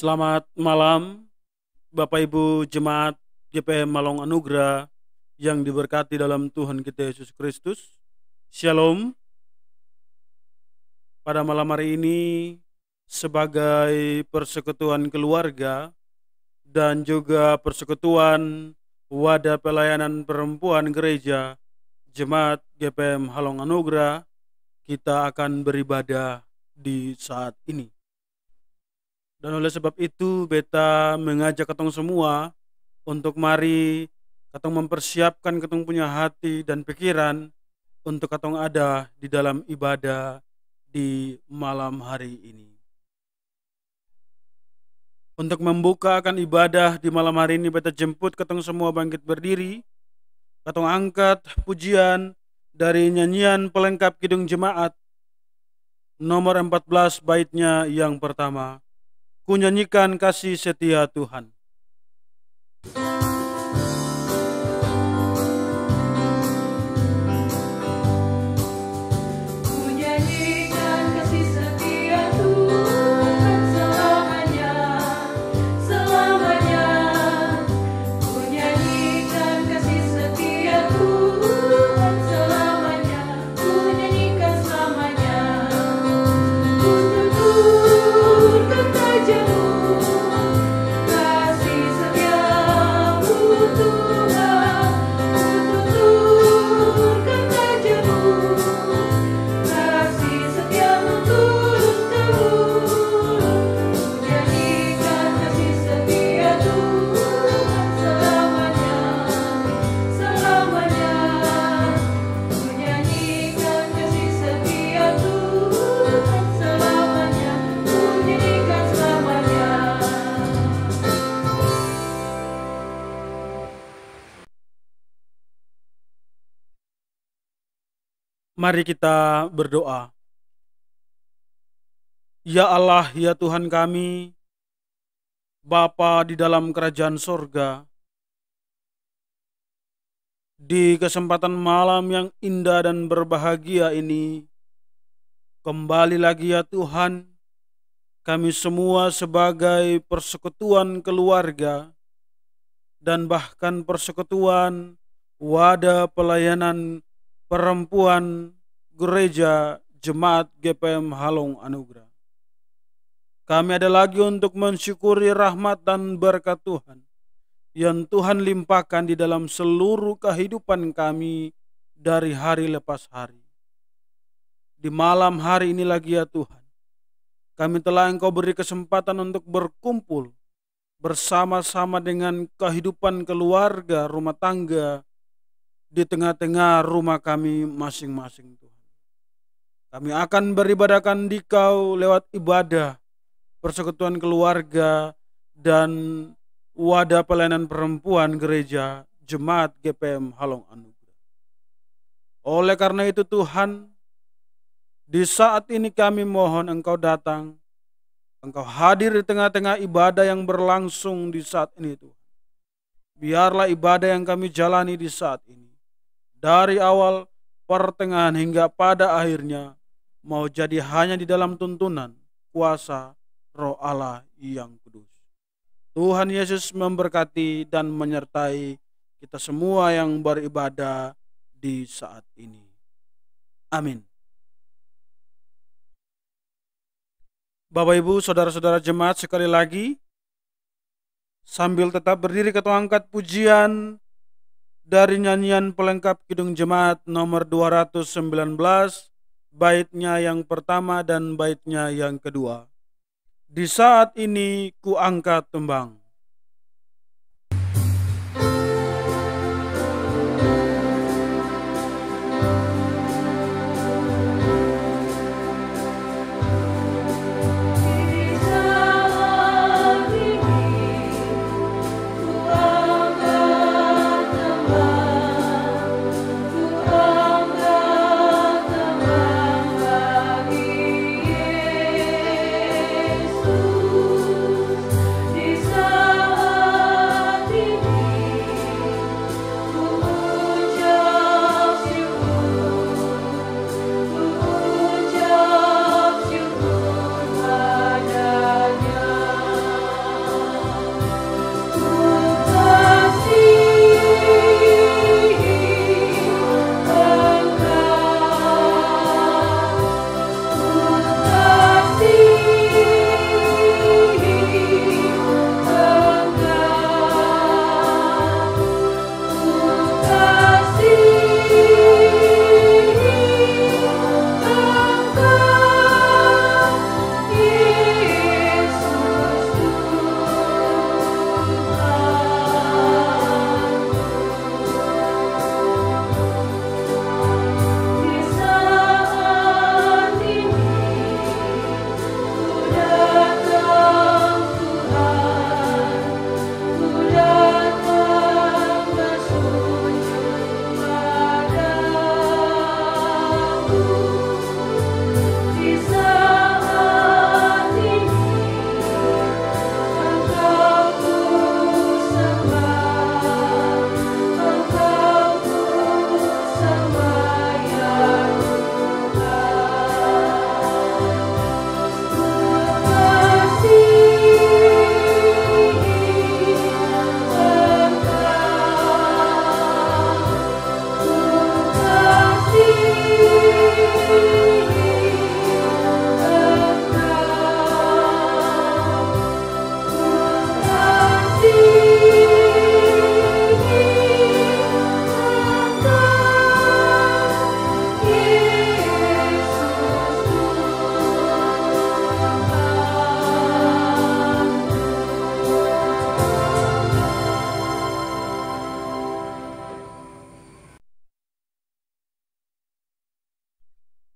Selamat malam, Bapak Ibu Jemaat GPM Malong Anugerah yang diberkati dalam Tuhan kita Yesus Kristus. Shalom. Pada malam hari ini sebagai persekutuan keluarga dan juga persekutuan wadah pelayanan perempuan gereja Jemaat GPM Malong Anugerah, kita akan beribadah di saat ini. Dan oleh sebab itu beta mengajak ketong semua untuk mari ketong mempersiapkan ketong punya hati dan pikiran untuk ketong ada di dalam ibadah di malam hari ini. Untuk membukakan ibadah di malam hari ini beta jemput ketong semua bangkit berdiri. Ketong angkat pujian dari nyanyian pelengkap Kidung Jemaat nomor 14 baitnya yang pertama. Ku nyanyikan kasih setia Tuhan. Mari kita berdoa. Ya Allah, ya Tuhan kami, Bapa di dalam kerajaan sorga, di kesempatan malam yang indah dan berbahagia ini, kembali lagi ya Tuhan, kami semua sebagai persekutuan keluarga dan bahkan persekutuan wadah pelayanan perempuan gereja Jemaat GPM Halong Anugerah. Kami ada lagi untuk mensyukuri rahmat dan berkat Tuhan yang Tuhan limpahkan di dalam seluruh kehidupan kami dari hari lepas hari. Di malam hari ini lagi ya Tuhan, kami telah Engkau beri kesempatan untuk berkumpul bersama-sama dengan kehidupan keluarga, rumah tangga, di tengah-tengah rumah kami masing-masing Tuhan. Kami akan beribadahkan Dikau lewat ibadah, persekutuan keluarga, dan wadah pelayanan perempuan gereja Jemaat GPM Halong Anugerah. Oleh karena itu Tuhan, di saat ini kami mohon Engkau datang, Engkau hadir di tengah-tengah ibadah yang berlangsung di saat ini Tuhan. Biarlah ibadah yang kami jalani di saat ini, dari awal, pertengahan hingga pada akhirnya, mau jadi hanya di dalam tuntunan, kuasa, Roh Allah yang kudus. Tuhan Yesus memberkati dan menyertai kita semua yang beribadah di saat ini. Amin. Bapak Ibu, saudara-saudara jemaat, sekali lagi, sambil tetap berdiri kita angkat pujian dari nyanyian pelengkap Kidung Jemaat nomor 219, baitnya yang pertama dan baitnya yang kedua. Di saat ini ku angkat tembang. Di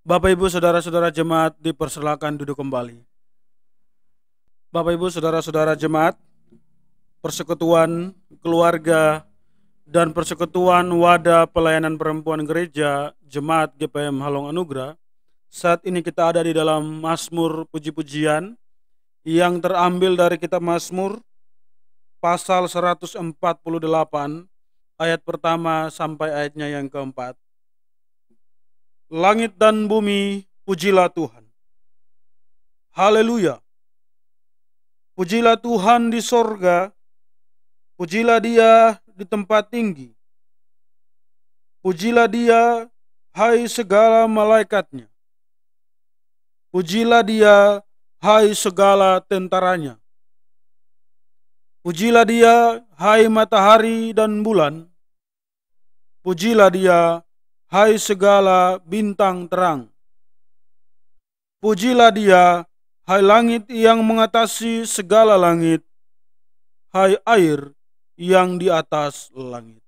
Bapak Ibu saudara-saudara jemaat dipersilakan duduk kembali. Bapak Ibu saudara-saudara jemaat, persekutuan keluarga dan persekutuan wadah pelayanan perempuan gereja Jemaat GPM Halong Anugrah. Saat ini kita ada di dalam Mazmur puji-pujian yang terambil dari kitab Mazmur pasal 148 ayat pertama sampai ayatnya yang keempat. Langit dan bumi, pujilah Tuhan. Haleluya. Pujilah Tuhan di sorga, pujilah Dia di tempat tinggi. Pujilah Dia, hai segala malaikatnya. Pujilah Dia, hai segala tentaranya. Pujilah Dia, hai matahari dan bulan. Pujilah Dia, hai segala bintang terang. Pujilah Dia, hai langit yang mengatasi segala langit, hai air yang di atas langit.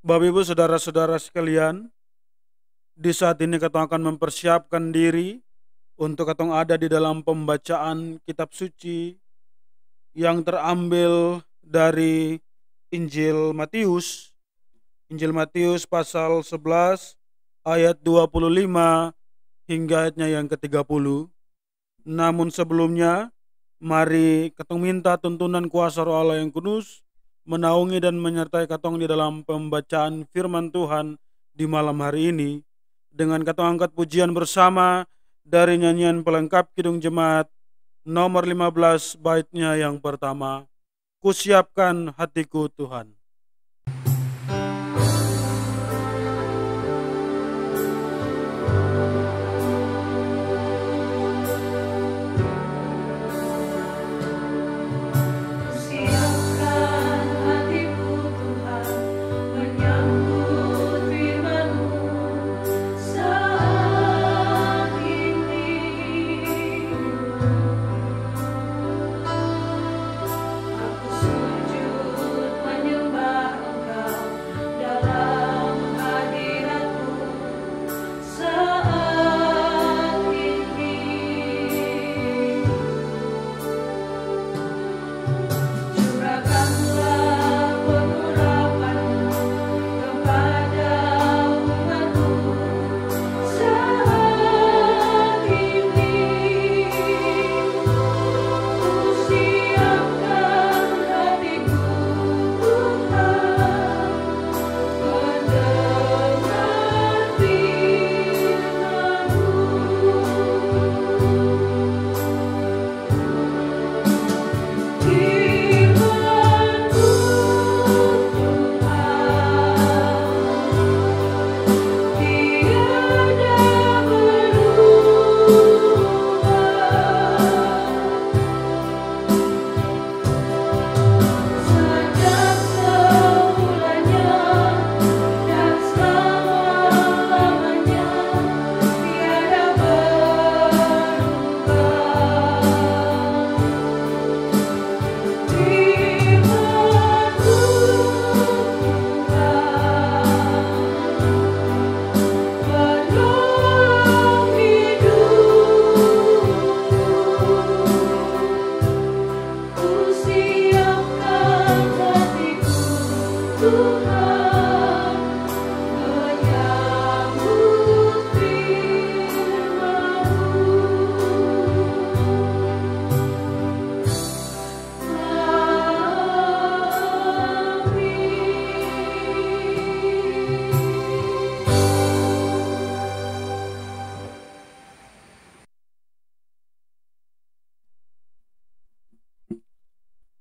Bapak Ibu saudara-saudara sekalian, di saat ini kita akan mempersiapkan diri untuk kita ada di dalam pembacaan kitab suci yang terambil dari Injil Matius pasal 11 ayat 25 hingga ayatnya yang ke-30. Namun sebelumnya, mari ketong minta tuntunan kuasa Roh Allah yang kudus menaungi dan menyertai katong di dalam pembacaan firman Tuhan di malam hari ini, dengan katong angkat pujian bersama dari nyanyian pelengkap Kidung Jemaat nomor 15 baitnya yang pertama, Kusiapkan hatiku Tuhan.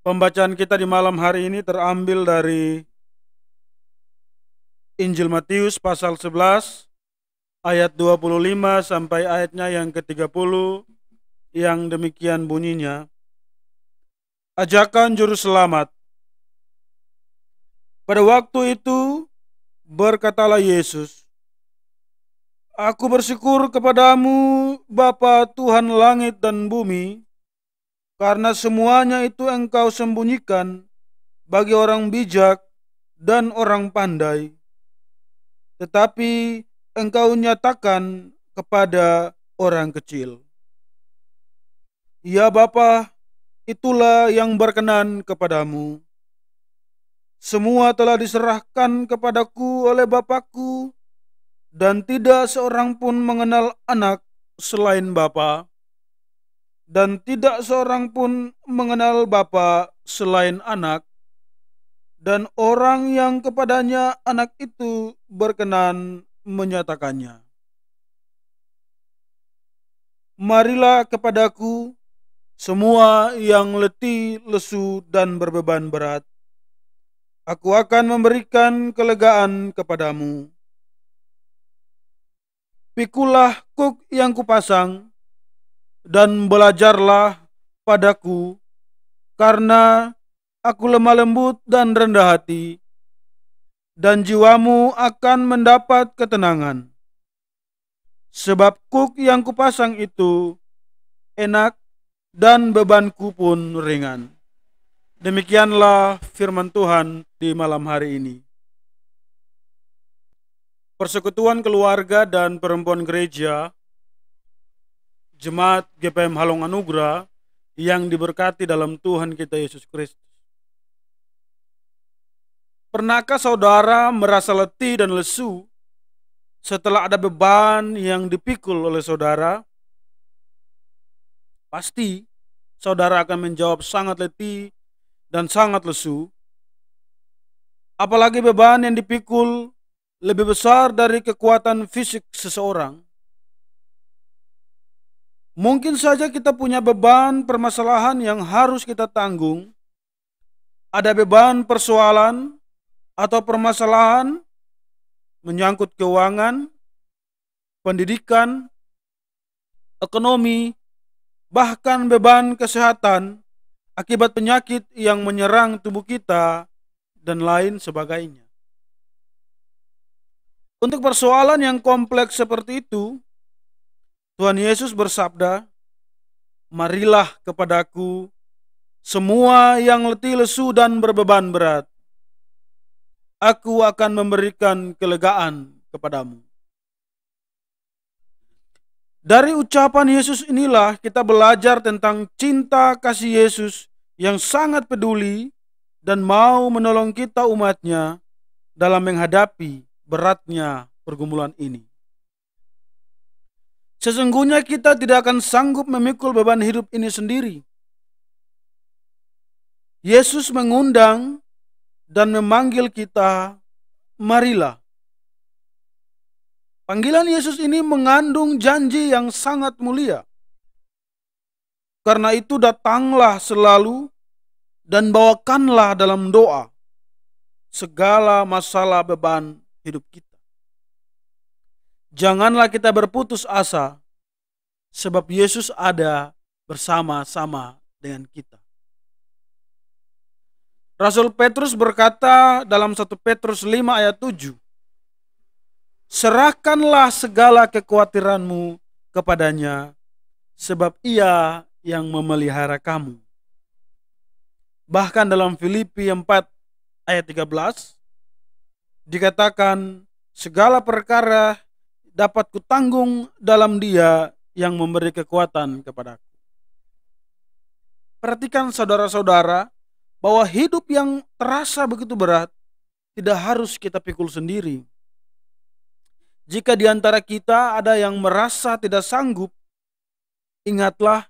Pembacaan kita di malam hari ini terambil dari Injil Matius pasal 11 ayat 25 sampai ayatnya yang ke-30 yang demikian bunyinya. Ajakan juru selamat. Pada waktu itu berkatalah Yesus, Aku bersyukur kepadamu Bapa Tuhan langit dan bumi, karena semuanya itu Engkau sembunyikan bagi orang bijak dan orang pandai, tetapi engkau nyatakan kepada orang kecil. Ya Bapa, itulah yang berkenan kepadamu. Semua telah diserahkan kepadaku oleh Bapakku, dan tidak seorang pun mengenal anak selain Bapa, dan tidak seorang pun mengenal Bapa selain anak, dan orang yang kepadanya anak itu berkenan menyatakannya. Marilah kepadaku semua yang letih, lesu, dan berbeban berat. Aku akan memberikan kelegaan kepadamu. Pikulah kuk yang kupasang, dan belajarlah padaku, karena aku lemah lembut dan rendah hati, dan jiwamu akan mendapat ketenangan. Sebab kuk yang kupasang itu enak, dan bebanku pun ringan. Demikianlah firman Tuhan di malam hari ini. Persekutuan keluarga dan perempuan gereja Jemaat GPM Halong Anugrah yang diberkati dalam Tuhan kita Yesus Kristus. Pernahkah saudara merasa letih dan lesu setelah ada beban yang dipikul oleh saudara? Pasti saudara akan menjawab sangat letih dan sangat lesu. Apalagi beban yang dipikul lebih besar dari kekuatan fisik seseorang. Mungkin saja kita punya beban permasalahan yang harus kita tanggung. Ada beban persoalan atau permasalahan menyangkut keuangan, pendidikan, ekonomi, bahkan beban kesehatan akibat penyakit yang menyerang tubuh kita dan lain sebagainya. Untuk persoalan yang kompleks seperti itu, Tuhan Yesus bersabda, "Marilah kepadaku semua yang letih lesu dan berbeban berat. Aku akan memberikan kelegaan kepadamu." Dari ucapan Yesus inilah kita belajar tentang cinta kasih Yesus yang sangat peduli dan mau menolong kita umatnya dalam menghadapi beratnya pergumulan ini. Sesungguhnya kita tidak akan sanggup memikul beban hidup ini sendiri. Yesus mengundang dan memanggil kita, marilah. Panggilan Yesus ini mengandung janji yang sangat mulia. Karena itu datanglah selalu dan bawakanlah dalam doa segala masalah beban hidup kita. Janganlah kita berputus asa, sebab Yesus ada bersama-sama dengan kita. Rasul Petrus berkata dalam 1 Petrus 5 ayat 7, "Serahkanlah segala kekhawatiranmu kepadanya, sebab Ia yang memelihara kamu." Bahkan dalam Filipi 4 ayat 13 dikatakan, "Segala perkara dapat kutanggung dalam Dia yang memberi kekuatan kepadaku." Perhatikan saudara-saudara, bahwa hidup yang terasa begitu berat tidak harus kita pikul sendiri. Jika di antara kita ada yang merasa tidak sanggup, ingatlah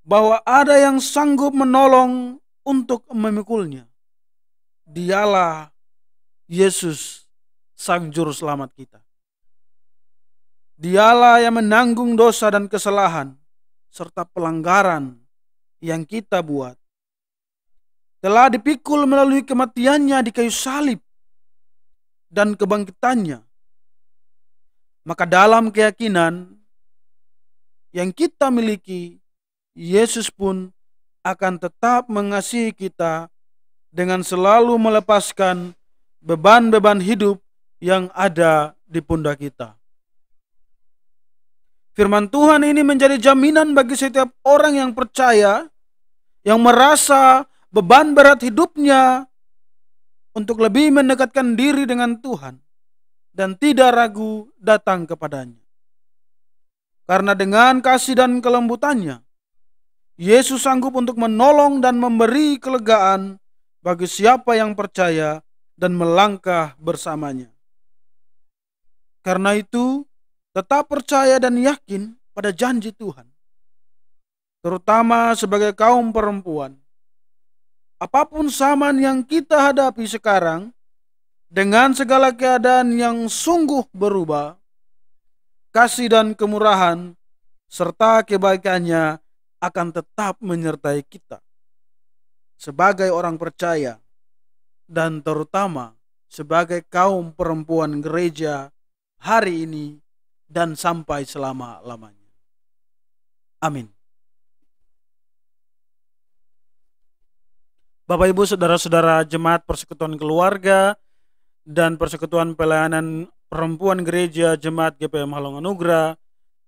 bahwa ada yang sanggup menolong untuk memikulnya. Dialah Yesus, Sang Juru Selamat kita. Dialah yang menanggung dosa dan kesalahan serta pelanggaran yang kita buat. Telah dipikul melalui kematiannya di kayu salib dan kebangkitannya. Maka dalam keyakinan yang kita miliki, Yesus pun akan tetap mengasihi kita dengan selalu melepaskan beban-beban hidup yang ada di pundak kita. Firman Tuhan ini menjadi jaminan bagi setiap orang yang percaya, yang merasa beban berat hidupnya untuk lebih mendekatkan diri dengan Tuhan. dan tidak ragu datang kepadanya. Karena dengan kasih dan kelembutannya, Yesus sanggup untuk menolong dan memberi kelegaan bagi siapa yang percaya dan melangkah bersamanya. Karena itu, tetap percaya dan yakin pada janji Tuhan, terutama sebagai kaum perempuan. Apapun zaman yang kita hadapi sekarang, dengan segala keadaan yang sungguh berubah, kasih dan kemurahan serta kebaikannya akan tetap menyertai kita sebagai orang percaya dan terutama sebagai kaum perempuan gereja hari ini dan sampai selama-lamanya. Amin. Bapak Ibu Saudara-saudara jemaat persekutuan keluarga dan persekutuan pelayanan perempuan gereja jemaat GPM Halong Anugrah,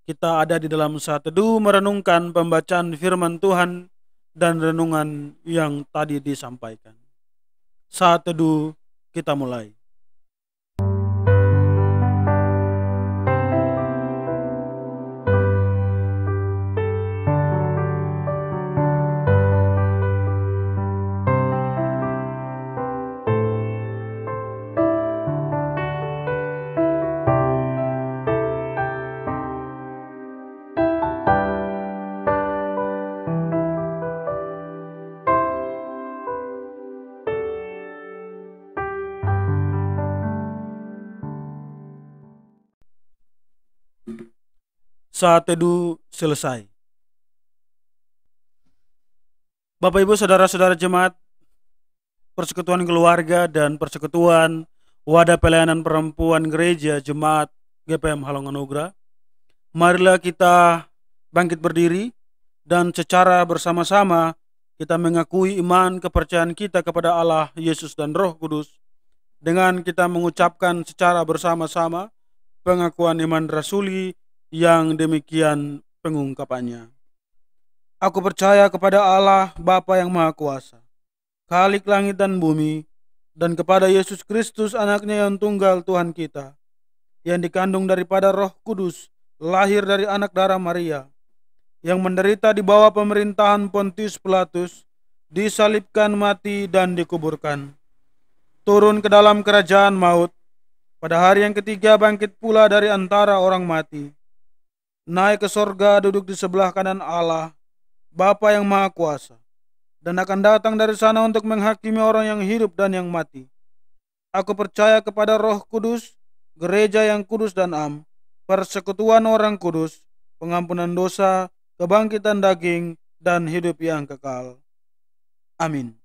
kita ada di dalam saat teduh merenungkan pembacaan firman Tuhan dan renungan yang tadi disampaikan. Saat teduh kita mulai. Saat teduh selesai. Bapak Ibu Saudara-saudara jemaat persekutuan keluarga dan persekutuan wadah pelayanan perempuan gereja jemaat GPM Halong Anugrah, marilah kita bangkit berdiri dan secara bersama-sama kita mengakui iman kepercayaan kita kepada Allah, Yesus dan Roh Kudus dengan kita mengucapkan secara bersama-sama pengakuan iman rasuli yang demikian pengungkapannya. Aku percaya kepada Allah Bapa yang Maha Kuasa, Khalik langit dan bumi, dan kepada Yesus Kristus anaknya yang tunggal Tuhan kita, yang dikandung daripada Roh Kudus, lahir dari anak darah Maria, yang menderita di bawah pemerintahan Pontius Pilatus, disalibkan, mati dan dikuburkan, turun ke dalam kerajaan maut, pada hari yang ketiga bangkit pula dari antara orang mati, naik ke sorga, duduk di sebelah kanan Allah Bapa yang Maha Kuasa, dan akan datang dari sana untuk menghakimi orang yang hidup dan yang mati. Aku percaya kepada Roh Kudus, gereja yang kudus dan am, persekutuan orang kudus, pengampunan dosa, kebangkitan daging, dan hidup yang kekal. Amin.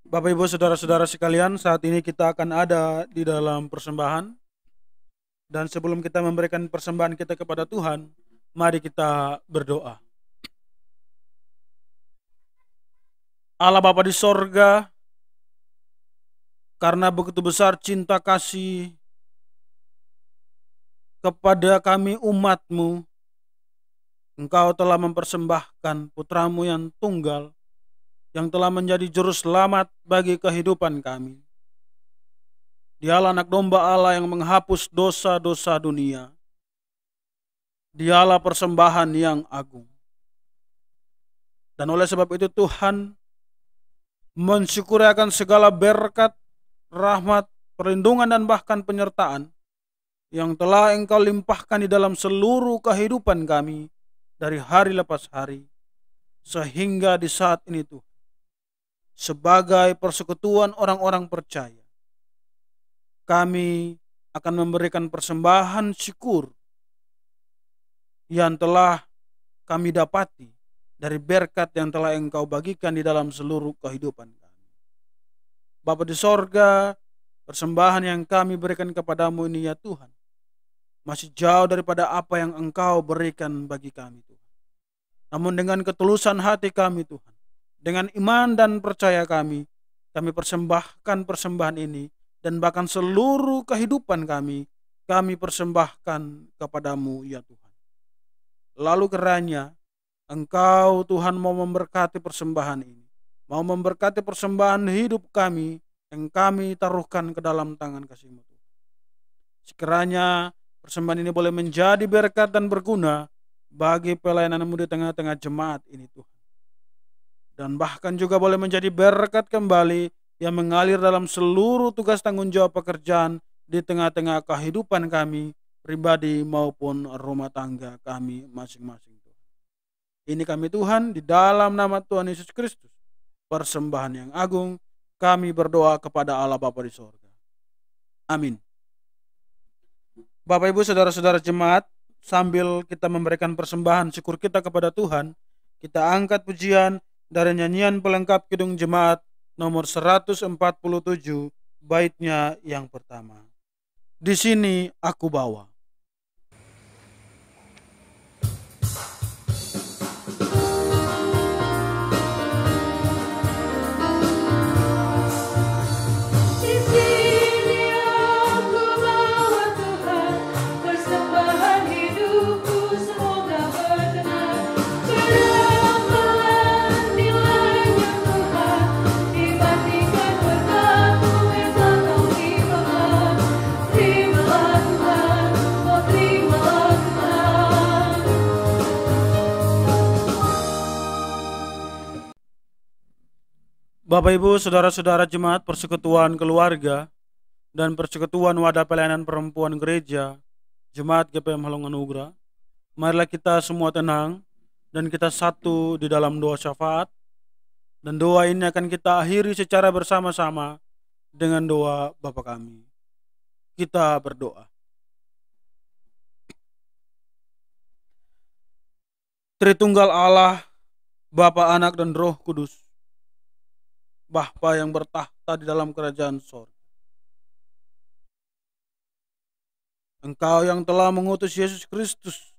Bapak Ibu Saudara-saudara sekalian, saat ini kita akan ada di dalam persembahan. Dan sebelum kita memberikan persembahan kita kepada Tuhan, mari kita berdoa. Allah Bapa di sorga, karena begitu besar cinta kasih kepada kami umat-Mu, Engkau telah mempersembahkan putra-Mu yang tunggal, yang telah menjadi juru selamat bagi kehidupan kami. Dialah anak domba Allah yang menghapus dosa-dosa dunia. Dialah persembahan yang agung. Dan oleh sebab itu Tuhan mensyukuri akan segala berkat, rahmat, perlindungan dan bahkan penyertaan yang telah Engkau limpahkan di dalam seluruh kehidupan kami dari hari lepas hari. Sehingga di saat ini Tuhan, sebagai persekutuan orang-orang percaya, kami akan memberikan persembahan syukur yang telah kami dapati dari berkat yang telah Engkau bagikan di dalam seluruh kehidupan kami. Bapa di sorga, persembahan yang kami berikan kepadamu ini ya Tuhan, masih jauh daripada apa yang Engkau berikan bagi kami Tuhan. Namun dengan ketulusan hati kami Tuhan, dengan iman dan percaya kami persembahkan persembahan ini, dan bahkan seluruh kehidupan kami persembahkan kepadamu ya Tuhan. Lalu kiranya Engkau Tuhan mau memberkati persembahan ini, mau memberkati persembahan hidup kami yang kami taruhkan ke dalam tangan kasih-Mu. Sekiranya persembahan ini boleh menjadi berkat dan berguna bagi pelayanan-Mu di tengah-tengah jemaat ini Tuhan. Dan bahkan juga boleh menjadi berkat kembali yang mengalir dalam seluruh tugas tanggung jawab pekerjaan di tengah-tengah kehidupan kami pribadi maupun rumah tangga kami masing-masing. Ini kami Tuhan, di dalam nama Tuhan Yesus Kristus, persembahan yang agung, kami berdoa kepada Allah Bapa di sorga. Amin. Bapak Ibu saudara-saudara jemaat, sambil kita memberikan persembahan syukur kita kepada Tuhan, kita angkat pujian dari nyanyian pelengkap Kidung Jemaat nomor 147, baitnya yang pertama. Di sini aku bawa. Bapak Ibu saudara-saudara jemaat persekutuan keluarga dan persekutuan wadah pelayanan perempuan gereja Jemaat GPM Halong Anugrah, marilah kita semua tenang dan kita satu di dalam doa syafaat, dan doa ini akan kita akhiri secara bersama-sama dengan doa Bapa kami. Kita berdoa. Tritunggal Allah, Bapa, Anak, dan Roh Kudus, Bapa yang bertahta di dalam kerajaan sorga. Engkau yang telah mengutus Yesus Kristus,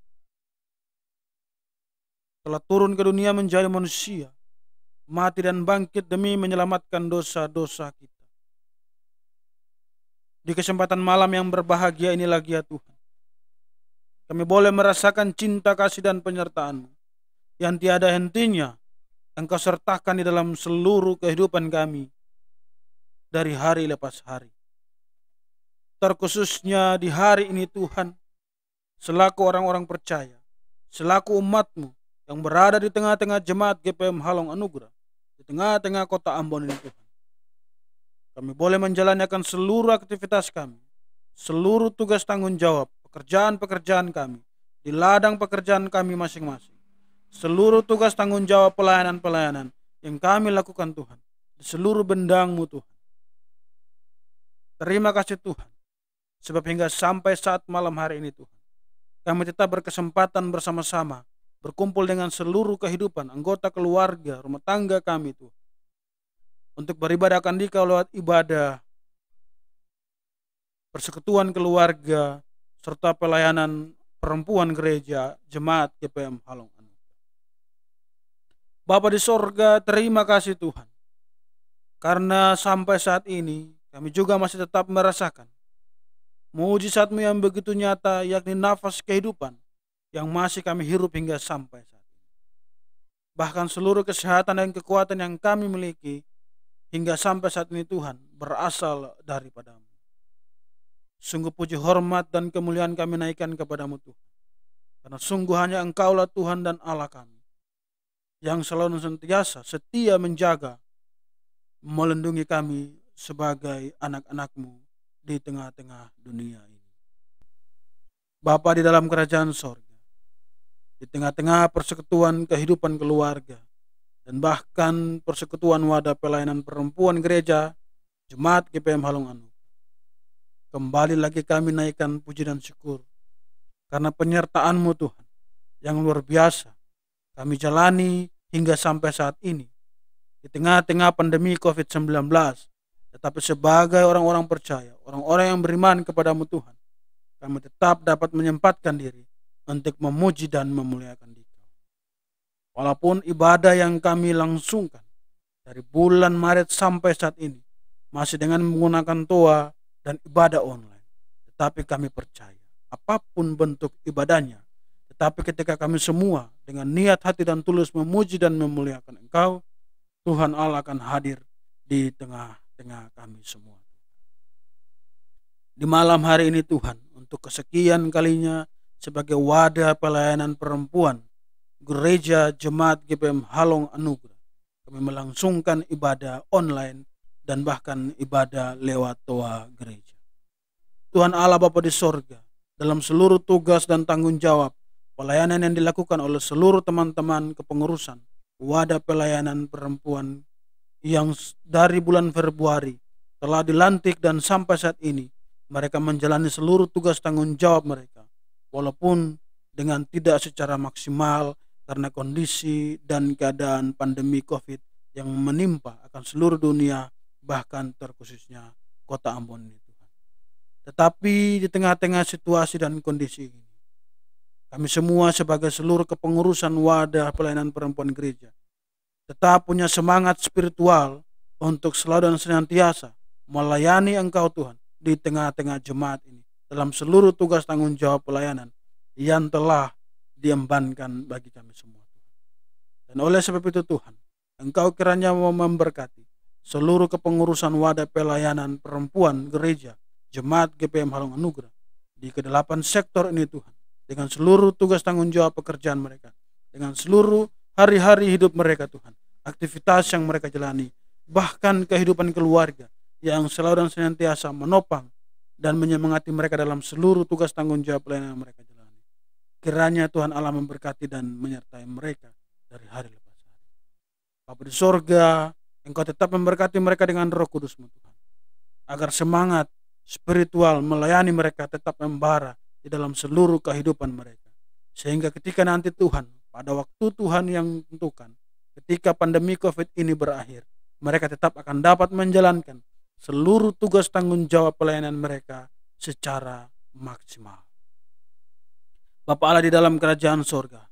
telah turun ke dunia menjadi manusia, mati dan bangkit demi menyelamatkan dosa-dosa kita. Di kesempatan malam yang berbahagia ini lagi ya Tuhan, kami boleh merasakan cinta kasih dan penyertaan-Mu yang tiada hentinya Engkau sertakan di dalam seluruh kehidupan kami dari hari lepas hari. Terkhususnya di hari ini Tuhan, selaku orang-orang percaya, selaku umat-Mu yang berada di tengah-tengah jemaat GPM Halong Anugrah, di tengah-tengah kota Ambon ini Tuhan. Kami boleh menjalankan seluruh aktivitas kami, seluruh tugas tanggung jawab, pekerjaan-pekerjaan kami, di ladang pekerjaan kami masing-masing. Seluruh tugas tanggung jawab pelayanan-pelayanan yang kami lakukan Tuhan, di seluruh bendang-Mu Tuhan. Terima kasih Tuhan, sebab hingga sampai saat malam hari ini Tuhan, kami tetap berkesempatan bersama-sama berkumpul dengan seluruh kehidupan, anggota keluarga, rumah tangga kami Tuhan, untuk beribadah akan Dikau lewat ibadah, persekutuan keluarga, serta pelayanan perempuan gereja Jemaat GPM Halong Anugrah. Bapa di sorga, terima kasih Tuhan, karena sampai saat ini kami juga masih tetap merasakan mujizat-Mu yang begitu nyata, yakni nafas kehidupan yang masih kami hirup hingga sampai saat ini. Bahkan seluruh kesehatan dan kekuatan yang kami miliki hingga sampai saat ini Tuhan berasal daripada-Mu. Sungguh puji, hormat, dan kemuliaan kami naikkan kepada-Mu Tuhan, karena sungguh hanya Engkaulah Tuhan dan Allah kami yang selalu senantiasa setia menjaga, melindungi kami sebagai anak-anak-Mu di tengah-tengah dunia ini. Bapa di dalam kerajaan sorga, di tengah-tengah persekutuan kehidupan keluarga, dan bahkan persekutuan wadah pelayanan perempuan gereja Jemaat GPM Halong Anugrah, kembali lagi kami naikkan puji dan syukur karena penyertaan-Mu Tuhan yang luar biasa kami jalani hingga sampai saat ini di tengah-tengah pandemi COVID-19. Tetapi sebagai orang-orang percaya, orang-orang yang beriman kepada-Mu Tuhan, kami tetap dapat menyempatkan diri untuk memuji dan memuliakan Dikau. Walaupun ibadah yang kami langsungkan dari bulan Maret sampai saat ini masih dengan menggunakan toa dan ibadah online, tetapi kami percaya apapun bentuk ibadahnya, tetapi ketika kami semua dengan niat hati dan tulus memuji dan memuliakan Engkau, Tuhan Allah akan hadir di tengah tengah-tengah kami semua. Di malam hari ini Tuhan, untuk kesekian kalinya sebagai wadah pelayanan perempuan Gereja Jemaat GPM Halong Anugerah, kami melangsungkan ibadah online dan bahkan ibadah lewat toa gereja. Tuhan Allah Bapa di sorga, dalam seluruh tugas dan tanggung jawab pelayanan yang dilakukan oleh seluruh teman-teman kepengurusan wadah pelayanan perempuan yang dari bulan Februari telah dilantik dan sampai saat ini mereka menjalani seluruh tugas tanggung jawab mereka, walaupun dengan tidak secara maksimal karena kondisi dan keadaan pandemi COVID yang menimpa akan seluruh dunia, bahkan terkhususnya kota Ambon ini Tuhan. Tetapi di tengah-tengah situasi dan kondisi ini, kami semua sebagai seluruh kepengurusan wadah pelayanan perempuan gereja tetap punya semangat spiritual untuk selalu dan senantiasa melayani Engkau Tuhan di tengah-tengah jemaat ini dalam seluruh tugas tanggung jawab pelayanan yang telah diembankan bagi kami semua. Dan oleh sebab itu Tuhan, Engkau kiranya mau memberkati seluruh kepengurusan wadah pelayanan perempuan gereja Jemaat GPM Halong Anugerah di ke-8 sektor ini Tuhan, dengan seluruh tugas tanggung jawab pekerjaan mereka, dengan seluruh hari-hari hidup mereka Tuhan, aktivitas yang mereka jalani, bahkan kehidupan keluarga yang selalu dan senantiasa menopang dan menyemangati mereka dalam seluruh tugas tanggung jawab pelayanan yang mereka jalani. Kiranya Tuhan Allah memberkati dan menyertai mereka dari hari lepas hari. Bapa di sorga, Engkau tetap memberkati mereka dengan Roh Kudus-Mu Tuhan, agar semangat spiritual melayani mereka tetap membara di dalam seluruh kehidupan mereka, sehingga ketika nanti Tuhan, pada waktu Tuhan yang tentukan, ketika pandemi COVID ini berakhir, mereka tetap akan dapat menjalankan seluruh tugas tanggung jawab pelayanan mereka secara maksimal. Bapa Allah di dalam kerajaan sorga,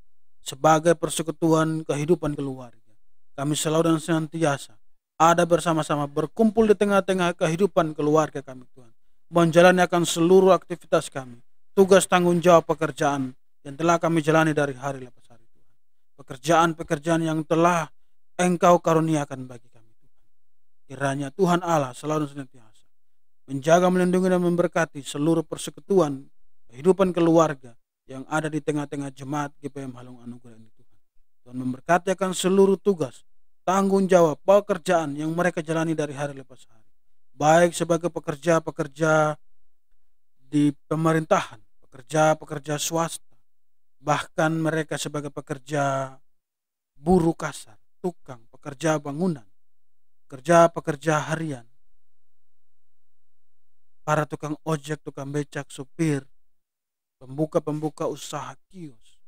sebagai persekutuan kehidupan keluarga, kami selalu dan senantiasa ada bersama-sama berkumpul di tengah-tengah kehidupan keluarga kami Tuhan, menjalani akan seluruh aktivitas kami, tugas tanggung jawab pekerjaan yang telah kami jalani dari hari lepas hari Tuhan, pekerjaan-pekerjaan yang telah Engkau karuniakan bagi kami Tuhan. Kiranya Tuhan Allah selalu senantiasa menjaga, melindungi dan memberkati seluruh persekutuan kehidupan keluarga yang ada di tengah-tengah jemaat GPM Halong Anugerah ini Tuhan. Tuhan memberkati akan seluruh tugas tanggung jawab pekerjaan yang mereka jalani dari hari lepas hari, baik sebagai pekerja-pekerja di pemerintahan, pekerja-pekerja swasta, bahkan mereka sebagai pekerja buruh kasar, tukang, pekerja bangunan, pekerja-pekerja harian, para tukang ojek, tukang becak, supir, pembuka-pembuka usaha kios,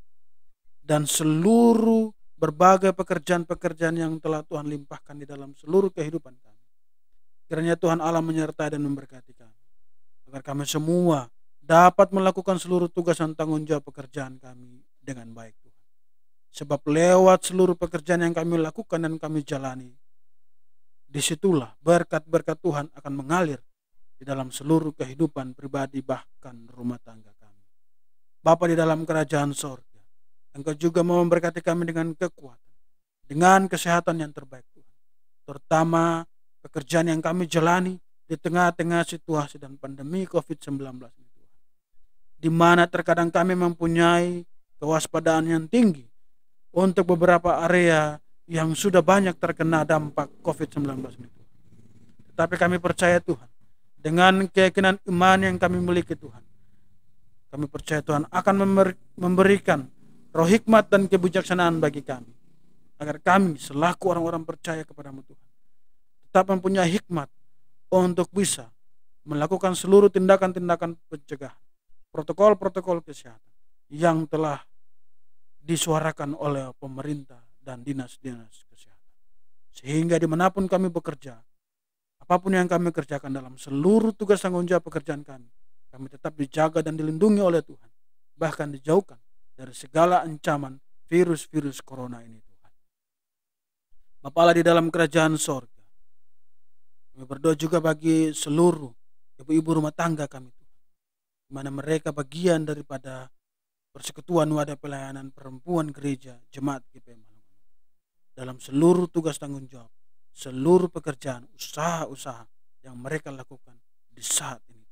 dan seluruh berbagai pekerjaan-pekerjaan yang telah Tuhan limpahkan di dalam seluruh kehidupan kami. Kiranya Tuhan Allah menyertai dan memberkati kami, agar kami semua dapat melakukan seluruh tugas dan tanggung jawab pekerjaan kami dengan baik Tuhan. Sebab lewat seluruh pekerjaan yang kami lakukan dan kami jalani, disitulah berkat-berkat Tuhan akan mengalir di dalam seluruh kehidupan pribadi bahkan rumah tangga kami. Bapa di dalam kerajaan sorga, Engkau juga mau memberkati kami dengan kekuatan, dengan kesehatan yang terbaik Tuhan, terutama pekerjaan yang kami jalani di tengah-tengah situasi dan pandemi COVID-19 ini Tuhan, di mana terkadang kami mempunyai kewaspadaan yang tinggi untuk beberapa area yang sudah banyak terkena dampak COVID-19 ini Tuhan. Tetapi kami percaya Tuhan, dengan keyakinan iman yang kami miliki Tuhan, kami percaya Tuhan akan memberikan roh hikmat dan kebijaksanaan bagi kami, agar kami selaku orang-orang percaya kepadamu Tuhan tetap mempunyai hikmat untuk bisa melakukan seluruh tindakan-tindakan pencegahan, protokol-protokol kesehatan yang telah disuarakan oleh pemerintah dan dinas-dinas kesehatan, sehingga dimanapun kami bekerja, apapun yang kami kerjakan dalam seluruh tugas tanggung jawab pekerjaan kami tetap dijaga dan dilindungi oleh Tuhan, bahkan dijauhkan dari segala ancaman virus-virus corona ini Tuhan. Bapa Allah di dalam kerajaan sorga, kami berdoa juga bagi seluruh ibu-ibu rumah tangga kami Tuhan, di mana mereka bagian daripada persekutuan wadah pelayanan perempuan gereja Jemaat GPM Halong Anugerah, dalam seluruh tugas tanggung jawab seluruh pekerjaan, usaha-usaha yang mereka lakukan di saat ini.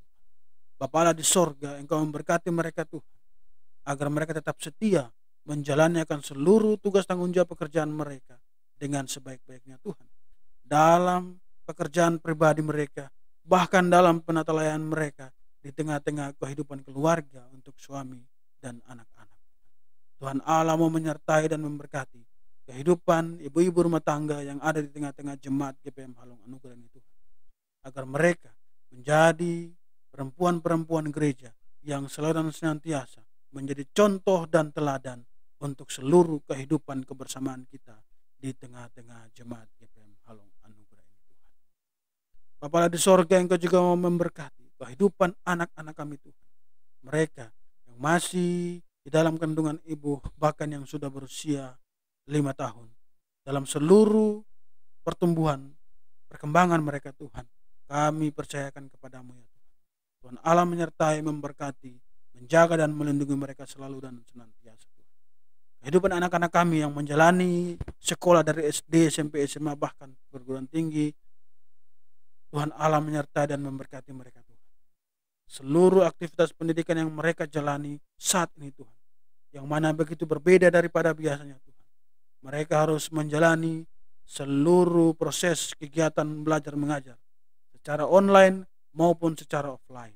Bapa Allah di sorga, Engkau memberkati mereka Tuhan, agar mereka tetap setia menjalani akan seluruh tugas tanggung jawab pekerjaan mereka dengan sebaik-baiknya Tuhan. Dalam pekerjaan pribadi mereka, bahkan dalam penata layanan mereka, di tengah-tengah kehidupan keluarga untuk suami dan anak-anak. Tuhan Allah mau menyertai dan memberkati kehidupan ibu-ibu rumah tangga yang ada di tengah-tengah jemaat GPM Halong Anugerah ini Tuhan. Agar mereka menjadi perempuan-perempuan gereja yang selalu dan senantiasa menjadi contoh dan teladan untuk seluruh kehidupan kebersamaan kita di tengah-tengah jemaat GPM Halong Anugerah ini Tuhan. Bapa Allah di sorga, Engkau juga mau memberkati kehidupan anak-anak kami Tuhan. Mereka yang masih di dalam kandungan ibu, bahkan yang sudah berusia 5 tahun. Dalam seluruh pertumbuhan, perkembangan mereka Tuhan, kami percayakan kepadamu ya Tuhan. Tuhan Allah menyertai, memberkati, menjaga dan melindungi mereka selalu dan senantiasa Tuhan. Kehidupan anak-anak kami yang menjalani sekolah dari SD, SMP, SMA, bahkan perguruan tinggi, Tuhan Allah menyertai dan memberkati mereka Tuhan. Seluruh aktivitas pendidikan yang mereka jalani saat ini Tuhan, yang mana begitu berbeda daripada biasanya Tuhan. Mereka harus menjalani seluruh proses kegiatan belajar mengajar secara online maupun secara offline.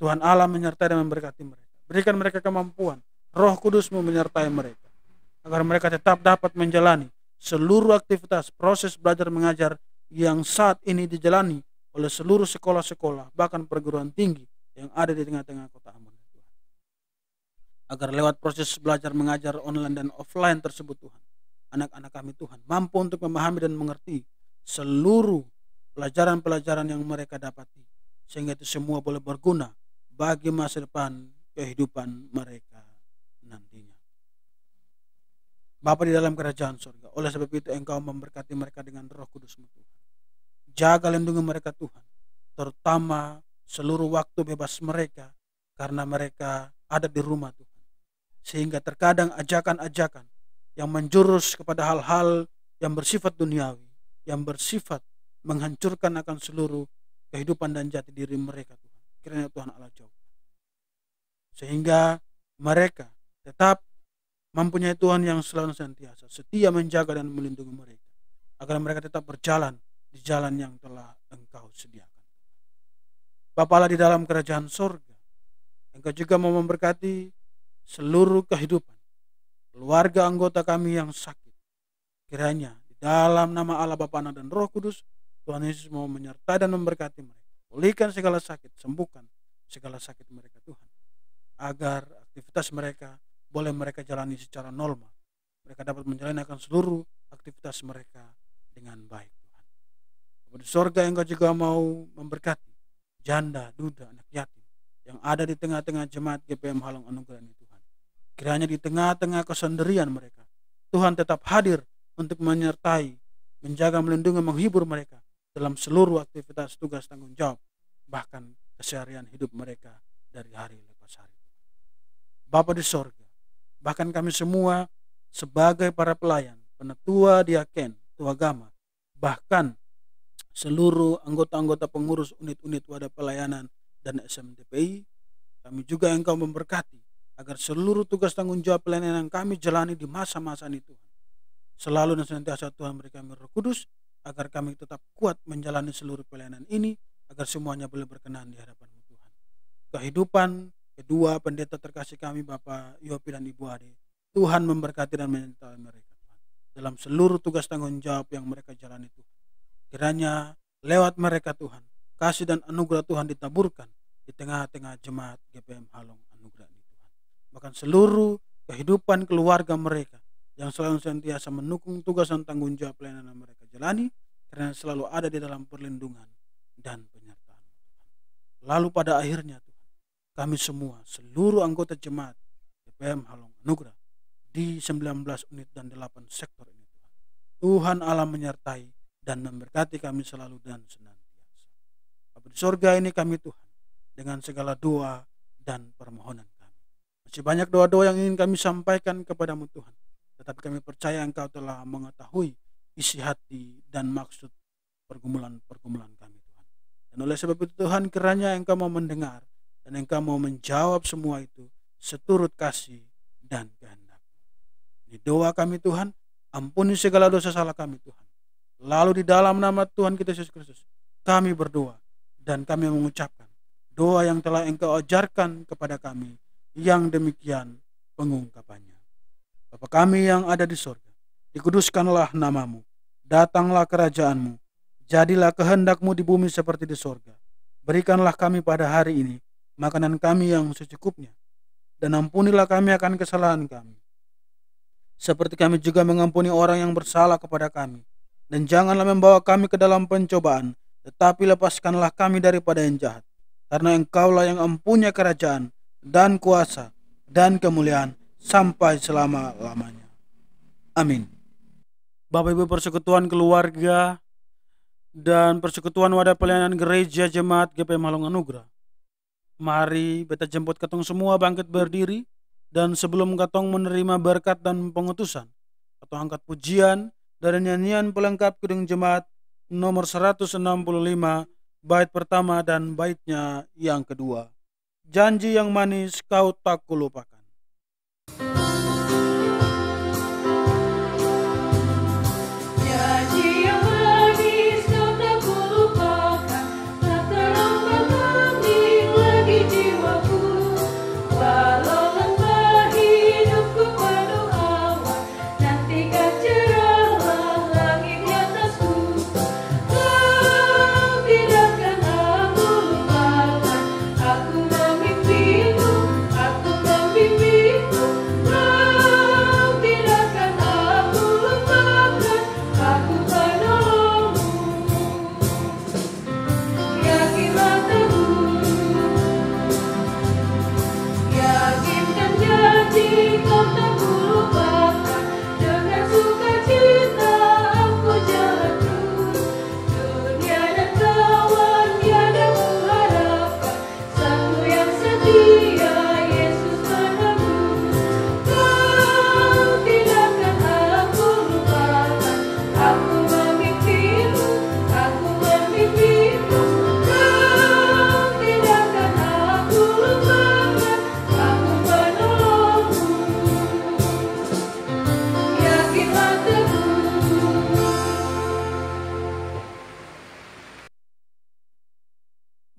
Tuhan Allah menyertai dan memberkati mereka. Berikan mereka kemampuan, Roh Kudus-Mu menyertai mereka, agar mereka tetap dapat menjalani seluruh aktivitas proses belajar mengajar yang saat ini dijalani oleh seluruh sekolah-sekolah, bahkan perguruan tinggi yang ada di tengah-tengah kota Ambon. Agar lewat proses belajar mengajar online dan offline tersebut Tuhan, anak-anak kami Tuhan mampu untuk memahami dan mengerti seluruh pelajaran-pelajaran yang mereka dapati, sehingga itu semua boleh berguna bagi masa depan kehidupan mereka nantinya. Bapa di dalam kerajaan surga, oleh sebab itu Engkau memberkati mereka dengan Roh Kudus-Mu Tuhan. Jaga lindungi mereka Tuhan, terutama seluruh waktu bebas mereka, karena mereka ada di rumah Tuhan. Sehingga terkadang ajakan-ajakan yang menjurus kepada hal-hal yang bersifat duniawi, yang bersifat menghancurkan akan seluruh kehidupan dan jati diri mereka Tuhan, kiranya Tuhan Allah jauh. Sehingga mereka tetap mempunyai Tuhan yang selalu senantiasa setia menjaga dan melindungi mereka, agar mereka tetap berjalan di jalan yang telah Engkau sediakan. Bapa Allah di dalam kerajaan surga, Engkau juga mau memberkati seluruh kehidupan keluarga anggota kami yang sakit. Kiranya di dalam nama Allah Bapa, Anak dan Roh Kudus, Tuhan Yesus mau menyertai dan memberkati mereka. Pulihkan segala sakit, sembuhkan segala sakit mereka Tuhan, agar aktivitas mereka boleh mereka jalani secara normal. Mereka dapat menjalani akan seluruh aktivitas mereka dengan baik Tuhan. Di sorga Engkau juga mau memberkati janda, duda, anak yatim yang ada di tengah-tengah jemaat GPM Halong Anugerah ini Tuhan. Kiranya di tengah-tengah kesendirian mereka, Tuhan tetap hadir untuk menyertai, menjaga, melindungi, menghibur mereka dalam seluruh aktivitas tugas tanggung jawab, bahkan keseharian hidup mereka dari hari lepas hari. Bapa di sorga, bahkan kami semua sebagai para pelayan, penatua, diaken, tua agama, bahkan seluruh anggota-anggota pengurus unit-unit wadah pelayanan dan SMTPI, kami juga Engkau memberkati agar seluruh tugas tanggung jawab pelayanan yang kami jalani di masa-masa ini Tuhan, selalu dan senantiasa Tuhan beri kami Roh Kudus, agar kami tetap kuat menjalani seluruh pelayanan ini, agar semuanya boleh berkenan di hadapan-Mu Tuhan. Kehidupan kedua pendeta terkasih kami Bapak Yopi dan Ibu Ade, Tuhan memberkati dan menyertai mereka Tuhan, dalam seluruh tugas tanggung jawab yang mereka jalani Tuhan. Kiranya lewat mereka Tuhan, kasih dan anugerah Tuhan ditaburkan di tengah-tengah jemaat GPM Halong Anugerah ini Tuhan. Bahkan seluruh kehidupan keluarga mereka yang selalu senantiasa mendukung tugas dan tanggung jawab pelayanan yang mereka jalani, karena selalu ada di dalam perlindungan dan penyertaan Tuhan. Lalu pada akhirnya Tuhan, kami semua, seluruh anggota jemaat GPM Halong Anugerah di 19 unit dan 8 sektor ini Tuhan, Tuhan Allah menyertai dan memberkati kami selalu dan senantiasa. Bapa di sorga ini kami Tuhan, dengan segala doa dan permohonan kami. Masih banyak doa-doa yang ingin kami sampaikan kepadamu Tuhan, tetapi kami percaya Engkau telah mengetahui isi hati dan maksud pergumulan-pergumulan kami Tuhan. Dan oleh sebab itu Tuhan, kiranya Engkau mau mendengar dan Engkau mau menjawab semua itu seturut kasih dan kehendak. Di doa kami Tuhan, ampuni segala dosa salah kami Tuhan. Lalu di dalam nama Tuhan kita Yesus Kristus, kami berdoa dan kami mengucapkan doa yang telah Engkau ajarkan kepada kami, yang demikian pengungkapannya. Bapa kami yang ada di sorga, dikuduskanlah namamu, datanglah kerajaanmu, jadilah kehendakmu di bumi seperti di sorga. Berikanlah kami pada hari ini makanan kami yang secukupnya, dan ampunilah kami akan kesalahan kami, seperti kami juga mengampuni orang yang bersalah kepada kami. Dan janganlah membawa kami ke dalam pencobaan, tetapi lepaskanlah kami daripada yang jahat. Karena Engkaulah yang mempunyai kerajaan dan kuasa dan kemuliaan sampai selama-lamanya. Amin. Bapak Ibu persekutuan keluarga dan persekutuan wadah pelayanan gereja jemaat GPM Halong Anugrah, mari beta jemput katong semua bangkit berdiri. Dan sebelum katong menerima berkat dan pengutusan, katong angkat pujian dari nyanyian pelengkap Kidung Jemaat nomor 165, bait pertama dan baitnya yang kedua. Janji yang manis kau tak kulupakan.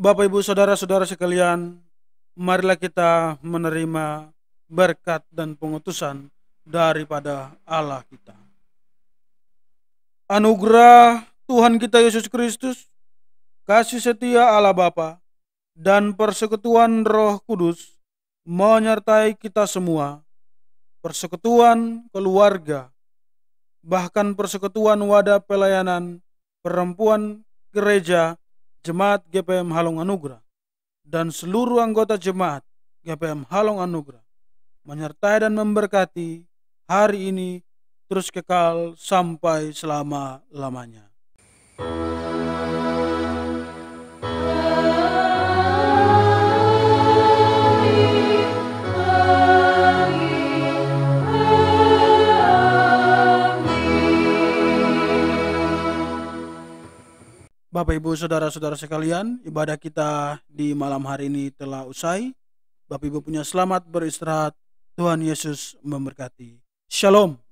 Bapak Ibu Saudara-saudara sekalian, marilah kita menerima berkat dan pengutusan daripada Allah kita. Anugerah Tuhan kita Yesus Kristus, kasih setia Allah Bapa, dan persekutuan Roh Kudus menyertai kita semua, persekutuan keluarga, bahkan persekutuan wadah pelayanan perempuan gereja Jemaat GPM Halong Anugrah, dan seluruh anggota Jemaat GPM Halong Anugrah menyertai dan memberkati hari ini terus kekal sampai selama-lamanya. Bapak Ibu Saudara-saudara sekalian, ibadah kita di malam hari ini telah usai. Bapak Ibu punya selamat beristirahat. Tuhan Yesus memberkati. Shalom.